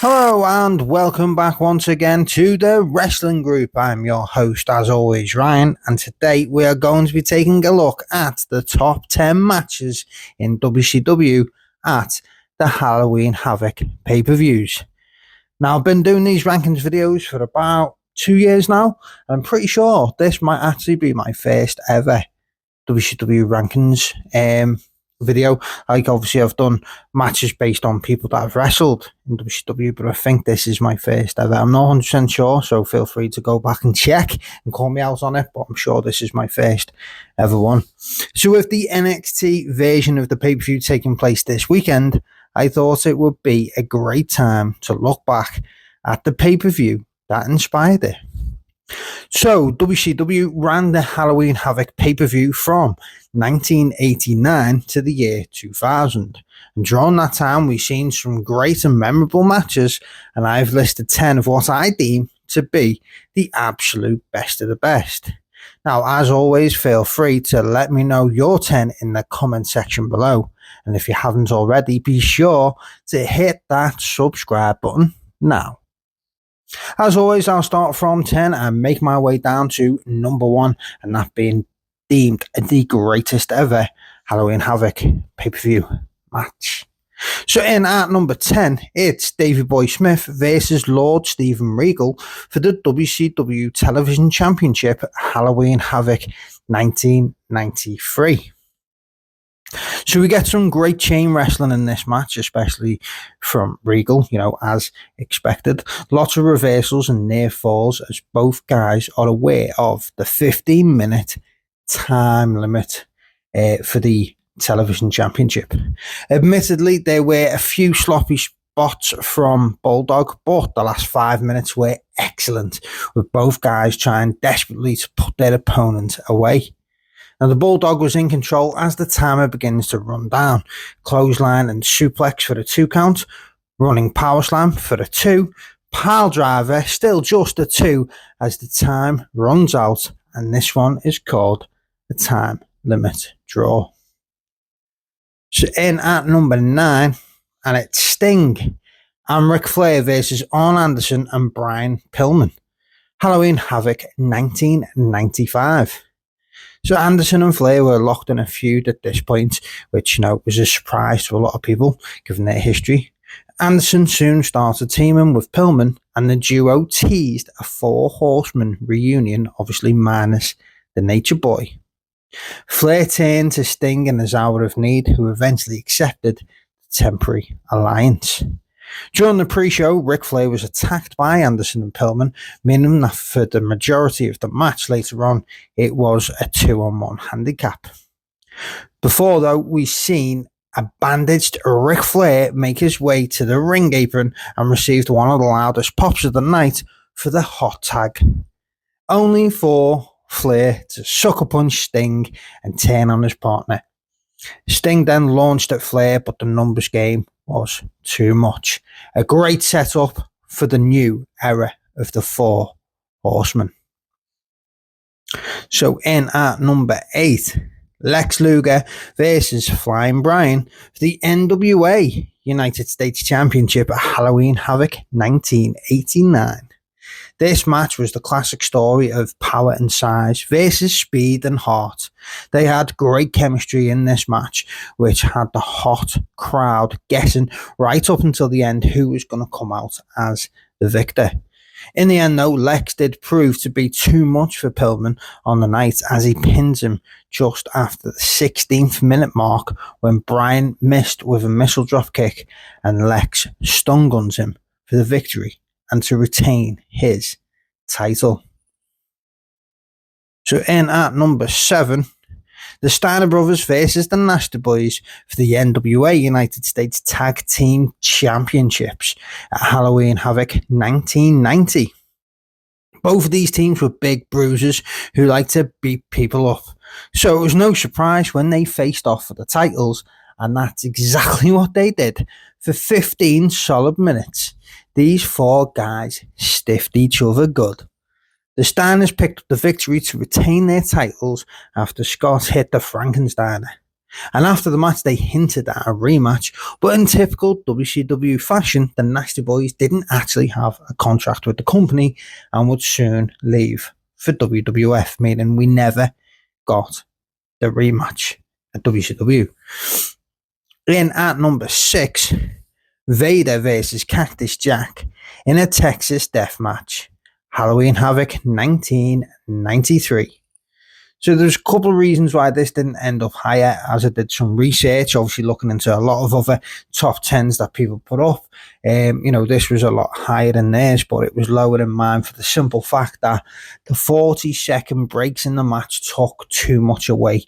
Hello and welcome back once again to the Wrestling Group. I'm your host as always, Ryan, and today we are going to be taking a look at the top 10 matches in WCW at the Halloween Havoc pay-per-views. Now, I've been doing these rankings videos for about 2 years now, and I'm pretty sure this might actually be my first ever WCW rankings video. Like, obviously I've done matches based on people that have wrestled in WCW, but I think this is my first ever. I'm not 100% sure, so feel free to go back and check and call me out on it, but I'm sure this is my first ever one. So with the NXT version of the pay-per-view taking place this weekend, I thought it would be a great time to look back at the pay-per-view that inspired it. So, WCW ran the Halloween Havoc pay-per-view from 1989 to the year 2000. And during that time, we've seen some great and memorable matches, and I've listed 10 of what I deem to be the absolute best of the best. Now, as always, feel free to let me know your 10 in the comment section below. And if you haven't already, be sure to hit that subscribe button now. As always, I'll start from 10 and make my way down to number 1, and that being deemed the greatest ever Halloween Havoc pay-per-view match. So in at number 10, it's Davey Boy Smith versus Lord Steven Regal for the WCW Television Championship at Halloween Havoc 1993. So we get some great chain wrestling in this match, especially from Regal, as expected. Lots of reversals and near falls as both guys are aware of the 15-minute time limit for the television championship. Admittedly, there were a few sloppy spots from Bulldog, but the last 5 minutes were excellent, with both guys trying desperately to put their opponent away. Now, the Bulldog was in control as the timer begins to run down. Clothesline and suplex for the 2 count. Running power slam for the 2. Pile driver, still just a 2 as the time runs out. And this one is called the time limit draw. So in at number 9, and it's Sting and Ric Flair versus Arn Anderson and Brian Pillman. Halloween Havoc 1995. So Anderson and Flair were locked in a feud at this point, which, was a surprise to a lot of people, given their history. Anderson soon started teaming with Pillman, and the duo teased a 4 Horsemen reunion, obviously minus the Nature Boy. Flair turned to Sting in his hour of need, who eventually accepted the temporary alliance. During the pre-show, Ric Flair was attacked by Anderson and Pillman, meaning that for the majority of the match later on, it was a 2-on-1 handicap. Before, though, we've seen a bandaged Ric Flair make his way to the ring apron and received one of the loudest pops of the night for the hot tag, only for Flair to sucker punch Sting and turn on his partner. Sting then launched at Flair, but the numbers game was too much. A great setup for the new era of the 4 Horsemen. So in at number 8, Lex Luger versus Flying Brian for the NWA United States Championship at Halloween Havoc 1989. This match was the classic story of power and size versus speed and heart. They had great chemistry in this match, which had the hot crowd guessing right up until the end who was going to come out as the victor. In the end, though, Lex did prove to be too much for Pillman on the night, as he pins him just after the 16th minute mark when Brian missed with a missile drop kick and Lex stun guns him for the victory and to retain his title. So in at number 7, the Steiner Brothers versus the Nasty Boys for the NWA United States Tag Team Championships at Halloween Havoc 1990. Both of these teams were big bruisers who like to beat people up. So it was no surprise when they faced off for the titles, and that's exactly what they did. For 15 solid minutes, these 4 guys stiffed each other good. The Steiners picked up the victory to retain their titles after Scott hit the Frankensteiner. And after the match, they hinted at a rematch, but in typical WCW fashion, the Nasty Boys didn't actually have a contract with the company and would soon leave for WWF, meaning we never got the rematch at WCW. In at number 6, Vader versus Cactus Jack in a Texas death match, Halloween Havoc 1993. So there's a couple of reasons why this didn't end up higher, as I did some research, obviously looking into a lot of other top 10s that people put up. This was a lot higher than theirs, but it was lower than mine for the simple fact that the 40-second breaks in the match took too much away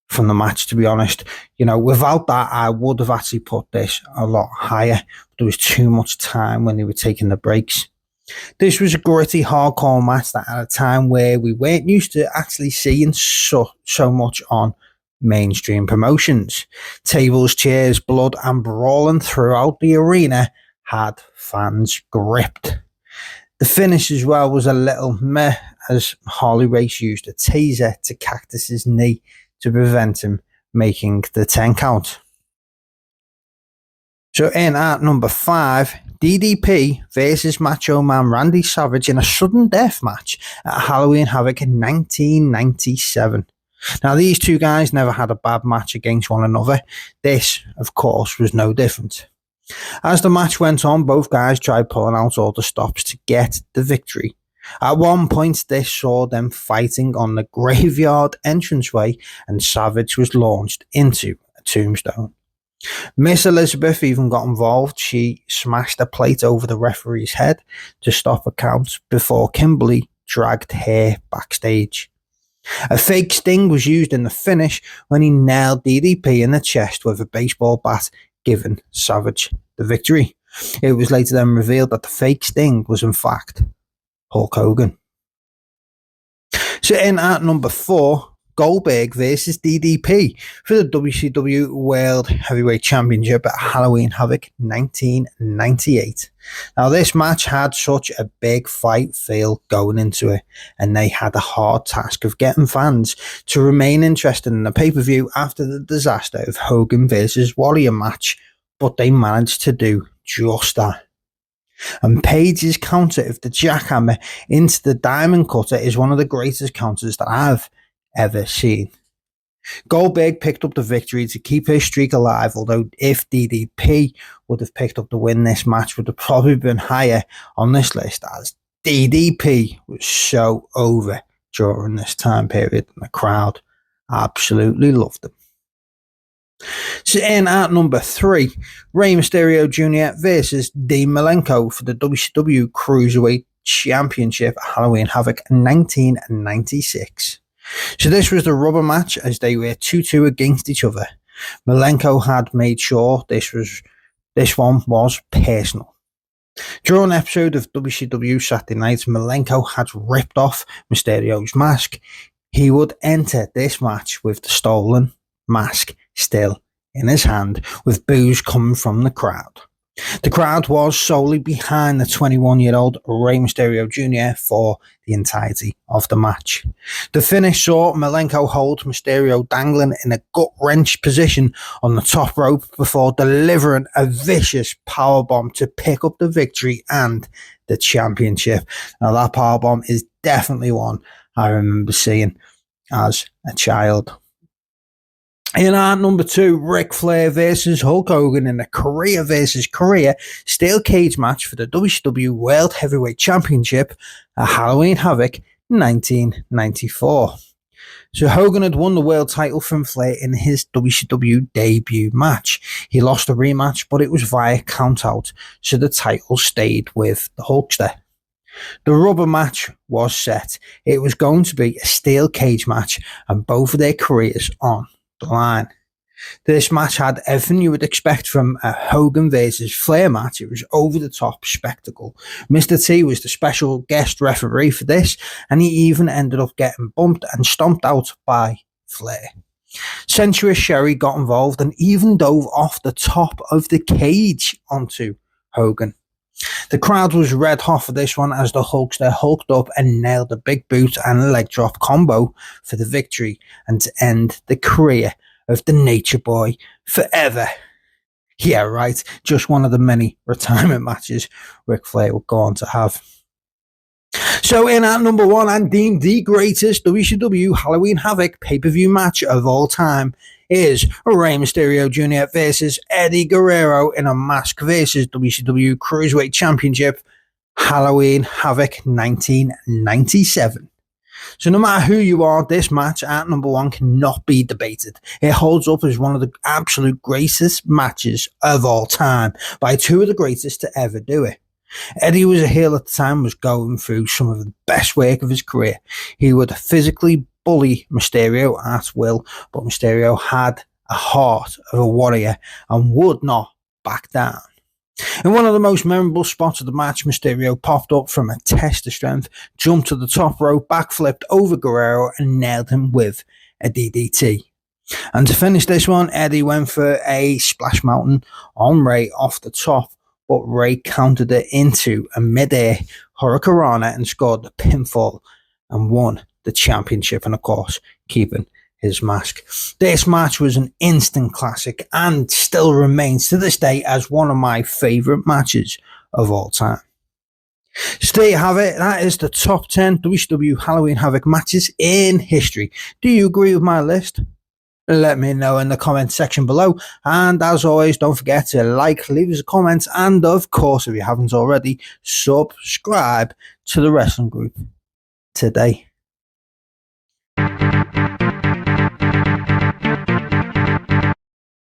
from the match, to be honest. Without that, I would have actually put this a lot higher. There was too much time when they were taking the breaks. This was a gritty, hardcore match that at a time where we weren't used to actually seeing so much on mainstream promotions. Tables, chairs, blood and brawling throughout the arena had fans gripped. The finish as well was a little meh, as Harley Race used a taser to Cactus's knee to prevent him making the 10 count. So in at number 5, DDP versus Macho Man Randy Savage in a sudden death match at Halloween Havoc in 1997. Now, these two guys never had a bad match against one another. This, of course, was no different. As the match went on, both guys tried pulling out all the stops to get the victory. At one point, this saw them fighting on the graveyard entranceway, and Savage was launched into a tombstone. Miss Elizabeth even got involved. She smashed a plate over the referee's head to stop a count before Kimberly dragged her backstage. A fake sting was used in the finish when he nailed DDP in the chest with a baseball bat, giving Savage the victory. It was later then revealed that the fake sting was in fact Hulk Hogan. So in at number 4, Goldberg versus DDP for the WCW World Heavyweight Championship at Halloween Havoc 1998. Now, this match had such a big fight feel going into it, and they had a hard task of getting fans to remain interested in the pay-per-view after the disaster of Hogan versus Warrior match, but they managed to do just that. And Page's counter of the jackhammer into the diamond cutter is one of the greatest counters that I've ever seen. Goldberg picked up the victory to keep his streak alive, although if DDP would have picked up the win, this match would have probably been higher on this list, as DDP was so over during this time period and the crowd absolutely loved him. So in at number 3, Rey Mysterio Jr. versus Dean Malenko for the WCW Cruiserweight Championship at Halloween Havoc 1996. So this was the rubber match, as they were 2-2 against each other. Malenko had made sure this one was personal. During an episode of WCW Saturday Night, Malenko had ripped off Mysterio's mask. He would enter this match with the stolen mask still in his hand, with boos coming from the crowd. The crowd was solely behind the 21-year-old Rey Mysterio Jr. for the entirety of the match. The finish saw Malenko hold Mysterio dangling in a gut-wrench position on the top rope before delivering a vicious powerbomb to pick up the victory and the championship. Now, that powerbomb is definitely one I remember seeing as a child. In our number 2, Ric Flair versus Hulk Hogan in a career versus career steel cage match for the WCW World Heavyweight Championship at Halloween Havoc 1994. So Hogan had won the world title from Flair in his WCW debut match. He lost the rematch, but it was via countout, so the title stayed with the Hulkster. The rubber match was set. It was going to be a steel cage match, and both of their careers on the line. This match had everything you would expect from a Hogan versus Flair match. It was over the top spectacle. Mr. T was the special guest referee for this, and he even ended up getting bumped and stomped out by Flair. Sensuous Sherry got involved and even dove off the top of the cage onto Hogan. The crowd was red hot for this one, as the Hulkster hulked up and nailed a big boot and leg drop combo for the victory and to end the career of the Nature Boy forever. Yeah, right, just one of the many retirement matches Ric Flair would go on to have. So in at number 1 and deemed the greatest WCW Halloween Havoc pay-per-view match of all time is Rey Mysterio Jr. versus Eddie Guerrero in a mask versus WCW Cruiserweight Championship Halloween Havoc 1997. So no matter who you are, this match at number 1 cannot be debated. It holds up as one of the absolute greatest matches of all time by two of the greatest to ever do it. Eddie was a heel at the time, was going through some of the best work of his career. He would physically bully Mysterio at will, but Mysterio had a heart of a warrior and would not back down. In one of the most memorable spots of the match, Mysterio popped up from a test of strength, jumped to the top rope, backflipped over Guerrero and nailed him with a DDT. And to finish this one, Eddie went for a Splash Mountain on Rey off the top, but Rey countered it into a mid-air Hurricanrana and scored the pinfall and won the championship, and of course, keeping his mask. This match was an instant classic and still remains to this day as one of my favourite matches of all time. So there you have it. That is the top 10 WCW Halloween Havoc matches in history. Do you agree with my list? Let me know in the comments section below. And as always, don't forget to like, leave us a comment, and of course, if you haven't already, subscribe to the wrestling group today.